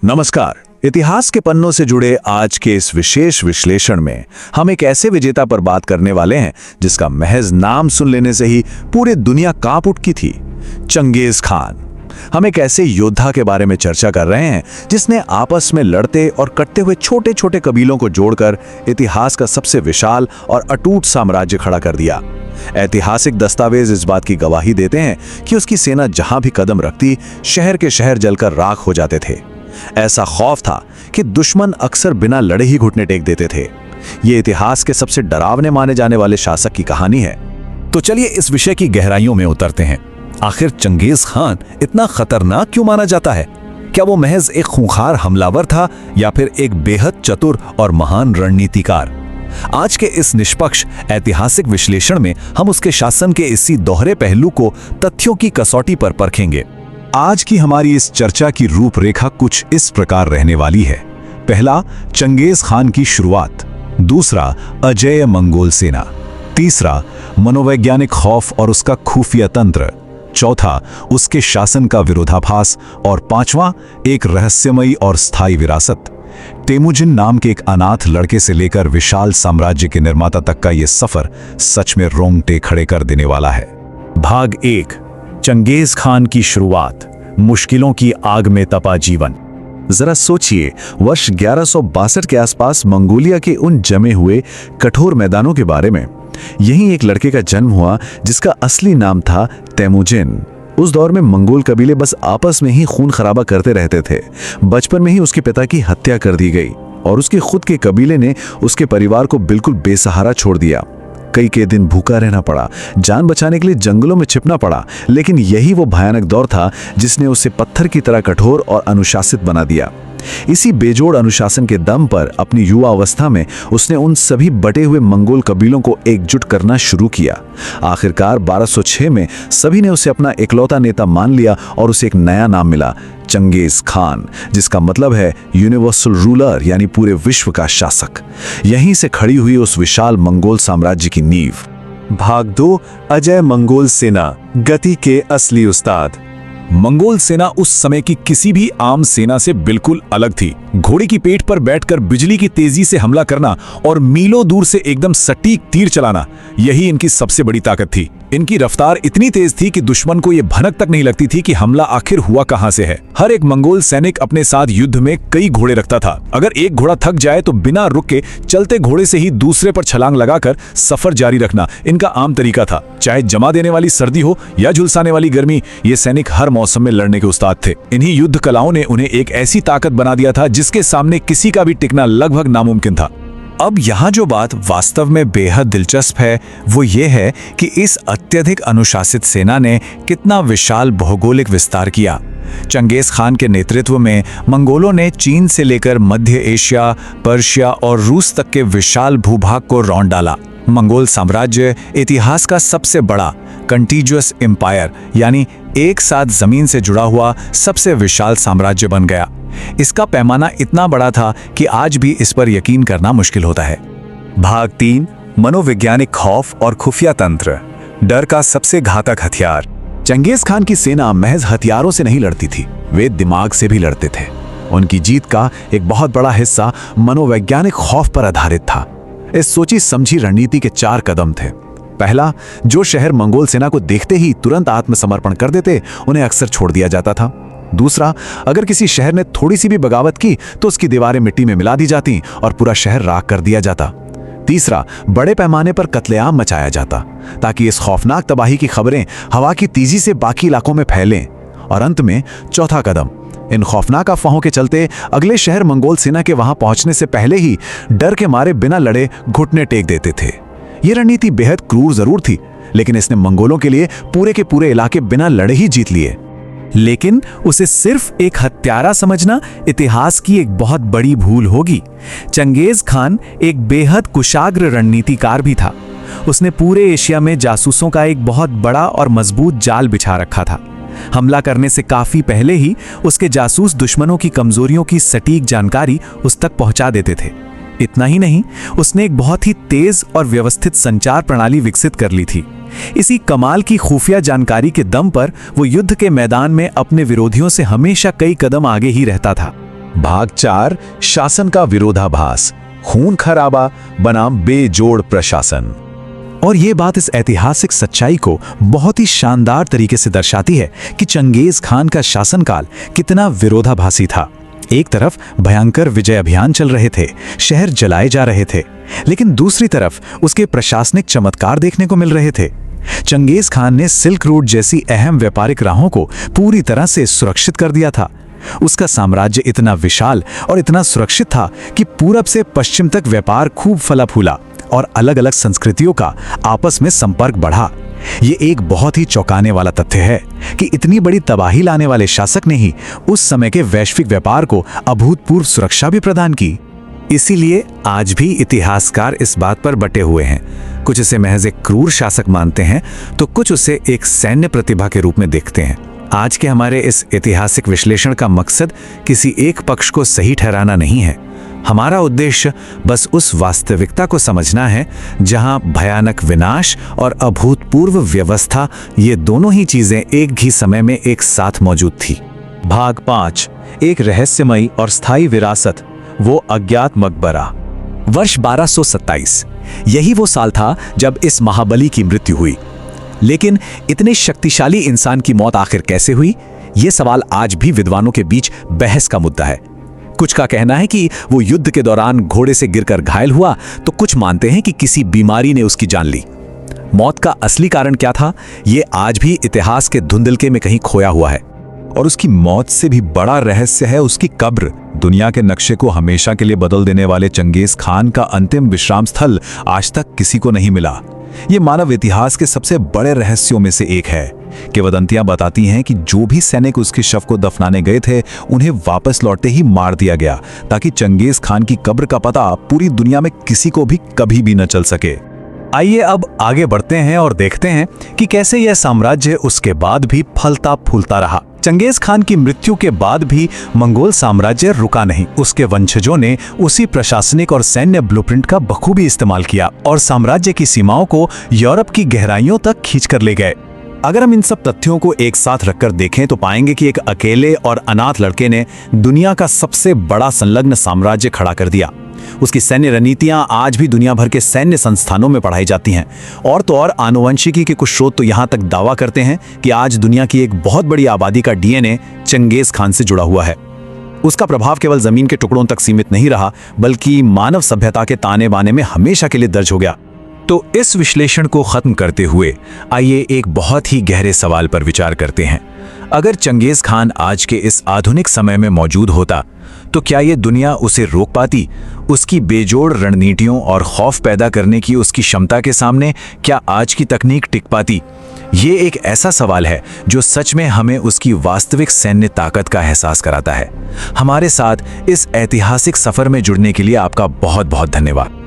नमस्कार। इतिहास के पन्नों से जुड़े आज के इस विशेष विश्लेषण में हम एक ऐसे विजेता पर बात करने वाले हैं जिसका महज नाम सुन लेने से ही पूरी दुनिया कांप उठती थी। Genghis Khan. हम एक ऐसे योद्धा के बारे में चर्चा कर रहे हैं जिसने आपस में लड़ते और कटते हुए छोटे छोटे कबीलों को जोड़कर इतिहास का सबसे विशाल और अटूट साम्राज्य खड़ा कर दिया। ऐतिहासिक दस्तावेज इस बात की गवाही देते हैं कि उसकी सेना जहां भी कदम रखती, शहर के शहर जलकर राख हो जाते थे। ऐसा खौफ था कि दुश्मन अक्सर बिना लड़े ही घुटने टेक देते थे। ये इतिहास के सबसे डरावने माने जाने वाले शासक की कहानी है। तो चलिए इस विषय की गहराइयों में उतरते हैं। आखिर चंगेज खान इतना खतरनाक क्यों माना जाता है? क्या वो महज एक खूंखार हमलावर था या फिर एक बेहद चतुर और महान रणनीतिकार? आज के इस निष्पक्ष ऐतिहासिक विश्लेषण में हम उसके शासन के इसी दोहरे पहलू को तथ्यों की कसौटी पर परखेंगे। आज की हमारी इस चर्चा की रूपरेखा कुछ इस प्रकार रहने वाली है। पहला, चंगेज खान की शुरुआत। दूसरा, अजेय मंगोल सेना। तीसरा, मनोवैज्ञानिक खौफ और उसका खुफिया तंत्र। चौथा, उसके शासन का विरोधाभास। और पांचवा, एक रहस्यमयी और स्थायी विरासत। तेमुजिन नाम के एक अनाथ लड़के से लेकर विशाल साम्राज्य के निर्माता तक का यह सफर सच में रोंगटे खड़े कर देने वाला है। भाग 1, चंगेज खान की शुरुआत, मुश्किलों की आग में तपा जीवन। जरा सोचिए, वर्ष 1162 के आसपास मंगोलिया के उन जमे हुए कठोर मैदानों के बारे में। यहीं एक लड़के का जन्म हुआ जिसका असली नाम था तेमुजिन। उस दौर में मंगोल कबीले बस आपस में ही खून खराबा करते रहते थे। बचपन में ही उसके पिता की हत्या कर दी गई और उसके खुद के कबीले ने उसके परिवार को बिल्कुल बेसहारा छोड़ दिया। कई दिन भूखा रहना पड़ा, जान बचाने के लिए जंगलों में छिपना पड़ा। लेकिन यही वो भयानक दौर था जिसने उसे पत्थर की तरह कठोर और अनुशासित बना दिया। इसी बेजोड़ अनुशासन के दम पर अपनी युवा अवस्था में उसने उन सभी बटे हुए मंगोल कबीलों को एकजुट करना शुरू किया। आखिरकार 1206 में सभी ने उसे अपना इकलौता नेता मान लिया और उसे एक नया नाम मिला, चंगेज खान, जिसका मतलब है यूनिवर्सल रूलर, यानी पूरे विश्व का शासक। यहीं से खड़ी हुई उस विशाल मंगोल साम्राज्य की नींव। भाग 2, अजेय मंगोल सेना, गति के असली उस्ताद। मंगोल सेना उस समय की किसी भी आम सेना से बिल्कुल अलग थी। घोड़े की पेट पर बैठकर बिजली की तेजी से हमला करना और मीलों दूर से एकदम सटीक तीर चलाना, यही इनकी सबसे बड़ी ताकत थी। इनकी रफ्तार इतनी तेज थी कि दुश्मन को यह भनक तक नहीं लगती थी कि हमला आखिर हुआ कहां से है। हर एक मंगोल सैनिक अपने साथ युद्ध में कई घोड़े रखता था। अगर एक घोड़ा थक जाए तो बिना रुके चलते घोड़े से ही दूसरे पर छलांग लगाकर सफर जारी रखना इनका आम तरीका था। चाहे जमा देने वाली सर्दी हो या झुलसाने वाली गर्मी, ये सैनिक हर मौसम में लड़ने के उस्ताद थे। इन्हीं युद्ध कलाओं ने उन्हें एक ऐसी ताकत बना दिया था जिसके सामने किसी का भी टिकना लगभग नामुमकिन था। अब यहाँ जो बात वास्तव में बेहद दिलचस्प है वो ये है कि इस अत्यधिक अनुशासित सेना ने कितना विशाल भौगोलिक विस्तार किया। चंगेज खान के नेतृत्व में मंगोलों ने चीन से लेकर मध्य एशिया, पर्शिया और रूस तक के विशाल भूभाग को रौंद डाला। मंगोल साम्राज्य इतिहास का सबसे बड़ा कंटीजुअस एम्पायर, यानी एक साथ जमीन से जुड़ा हुआ सबसे विशाल साम्राज्य बन गया। इसका पैमाना इतना बड़ा था कि आज भी इस पर यकीन करना मुश्किल होता है। भाग 3, मनोवैज्ञानिक खौफ और खुफिया तंत्र, डर का सबसे घातक हथियार। चंगेज खान की सेना महज हथियारों से नहीं लड़ती थी, वे दिमाग से भी लड़ते थे। उनकी जीत का एक बहुत बड़ा हिस्सा मनोवैज्ञानिक खौफ पर आधारित था। इस सोची समझी रणनीति के 4 कदम थे। पहला, जो शहर मंगोल सेना को देखते ही तुरंत आत्मसमर्पण कर देते, उन्हें अक्सर छोड़ दिया जाता था। दूसरा, अगर किसी शहर ने थोड़ी सी भी बगावत की तो उसकी दीवारें मिट्टी में मिला दी जाती और पूरा शहर राख कर दिया जाता। तीसरा, बड़े पैमाने पर कत्लेआम मचाया जाता ताकि इस खौफनाक तबाही की खबरें हवा की तेजी से बाकी इलाकों में फैलें। और अंत में चौथा कदम, इन खौफनाक अफवाहों के चलते अगले शहर मंगोल सेना के वहां पहुंचने से पहले ही डर के मारे बिना लड़े घुटने टेक देते थे। यह रणनीति बेहद क्रूर जरूर थी, लेकिन इसने मंगोलों के लिए पूरे के पूरे इलाके बिना लड़े ही जीत लिए। लेकिन उसे सिर्फ एक हत्यारा समझना इतिहास की एक बहुत बड़ी भूल होगी। चंगेज खान एक बेहद कुशाग्र रणनीतिकार भी था। उसने पूरे एशिया में जासूसों का एक बहुत बड़ा और मजबूत जाल बिछा रखा था। हमला करने से काफी पहले ही उसके जासूस दुश्मनों की कमजोरियों की सटीक जानकारी उस तक पहुंचा देते थे। इतना ही नहीं, उसने एक बहुत ही तेज और व्यवस्थित संचार प्रणाली विकसित कर ली थी। इसी कमाल की खुफिया जानकारी के दम पर वो युद्ध के मैदान में अपने विरोधियों से हमेशा कई कदम आगे ही रहता था। भाग 4 शासन का विरोधाभास, खून खराबा बनाम बेजोड़ प्रशासन। और ये बात इस ऐतिहासिक सच्चाई को बहुत ही शानदार तरीके से दर्शाती है कि चंगेज खान का शासनकाल कितना विरोधाभासी था। एक तरफ भयंकर विजय अभियान चल रहे थे, शहर जलाए जा रहे थे, लेकिन दूसरी तरफ उसके प्रशासनिक चमत्कार देखने को मिल रहे थे। चंगेज खान ने सिल्क रूट जैसी अहम व्यापारिक राहों को पूरी तरह से सुरक्षित कर दिया था। उसका साम्राज्य इतना विशाल और इतना सुरक्षित था कि पूरब से पश्चिम तक व्यापार खूब फला फूला और अलग अलग संस्कृतियों का आपस में संपर्क बढ़ा। ये एक बहुत ही चौंकाने वाला तथ्य है कि इतनी बड़ी तबाही लाने वाले शासक ने ही उस समय के वैश्विक व्यापार को अभूतपूर्व सुरक्षा भी प्रदान की। इसीलिए आज भी इतिहासकार इस बात पर बटे हुए हैं। कुछ इसे महज एक क्रूर शासक मानते हैं तो कुछ उसे एक सैन्य प्रतिभा के रूप में देखते हैं। आज के हमारे इस ऐतिहासिक विश्लेषण का मकसद किसी एक पक्ष को सही ठहराना नहीं है। हमारा उद्देश्य बस उस वास्तविकता को समझना है जहां भयानक विनाश और अभूतपूर्व व्यवस्था, ये दोनों ही चीजें एक ही समय में एक साथ मौजूद थी। भाग 5, एक रहस्यमयी और स्थायी विरासत, वो अज्ञात मकबरा। वर्ष 1227, यही वो साल था जब इस महाबली की मृत्यु हुई। लेकिन इतने शक्तिशाली इंसान की मौत आखिर कैसे हुई, ये सवाल आज भी विद्वानों के बीच बहस का मुद्दा है। कुछ का कहना है कि वो युद्ध के दौरान घोड़े से गिरकर घायल हुआ, तो कुछ मानते हैं कि किसी बीमारी ने उसकी जान ली। मौत का असली कारण क्या था, ये आज भी इतिहास के धुंधलके में कहीं खोया हुआ है। और उसकी मौत से भी बड़ा रहस्य है उसकी कब्र। दुनिया के नक्शे को हमेशा के लिए बदल देने वाले चंगेज खान का अंतिम विश्राम स्थल आज तक किसी को नहीं मिला। ये मानव इतिहास के सबसे बड़े रहस्यों में से एक है। किंवदंतियां बताती हैं कि जो भी सैनिक उसके शव को दफनाने गए थे, उन्हें वापस लौटते ही मार दिया गया, ताकि चंगेज खान की कब्र का पता पूरी दुनिया में किसी को भी कभी भी न चल सके। आइए अब आगे बढ़ते हैं और देखते हैं कि कैसे यह साम्राज्य उसके बाद भी फलता फूलता रहा। चंगेज खान की मृत्यु के बाद भी मंगोल साम्राज्य रुका नहीं। उसके वंशजों ने उसी प्रशासनिक और सैन्य ब्लूप्रिंट का बखूबी इस्तेमाल किया और साम्राज्य की सीमाओं को यूरोप की गहराइयों तक खींचकर ले गए। अगर हम इन सब तथ्यों को एक साथ रखकर देखें तो पाएंगे कि एक अकेले और अनाथ लड़के ने दुनिया का सबसे बड़ा संलग्न साम्राज्य खड़ा कर दिया। उसकी सैन्य रणनीतियां आज भी दुनिया भर के सैन्य संस्थानों में पढ़ाई जाती हैं। और तो और आनुवंशिकी के कुछ स्रोत तो यहां तक दावा करते हैं कि आज दुनिया की एक बहुत बड़ी आबादी का डीएनए चंगेज खान से जुड़ा हुआ है। उसका प्रभाव केवल जमीन के टुकड़ों तक सीमित नहीं रहा, बल्कि मानव सभ्यता के ताने बाने में हमेशा के लिए दर्ज हो गया। तो इस विश्लेषण को खत्म करते हुए आइए एक बहुत ही गहरे सवाल पर विचार करते हैं। अगर चंगेज खान आज के इस आधुनिक समय में मौजूद होता तो क्या ये दुनिया उसे रोक पाती? उसकी बेजोड़ रणनीतियों और खौफ पैदा करने की उसकी क्षमता के सामने क्या आज की तकनीक टिक पाती? ये एक ऐसा सवाल है जो सच में हमें उसकी वास्तविक सैन्य ताकत का एहसास कराता है। हमारे साथ इस ऐतिहासिक सफर में जुड़ने के लिए आपका बहुत बहुत धन्यवाद।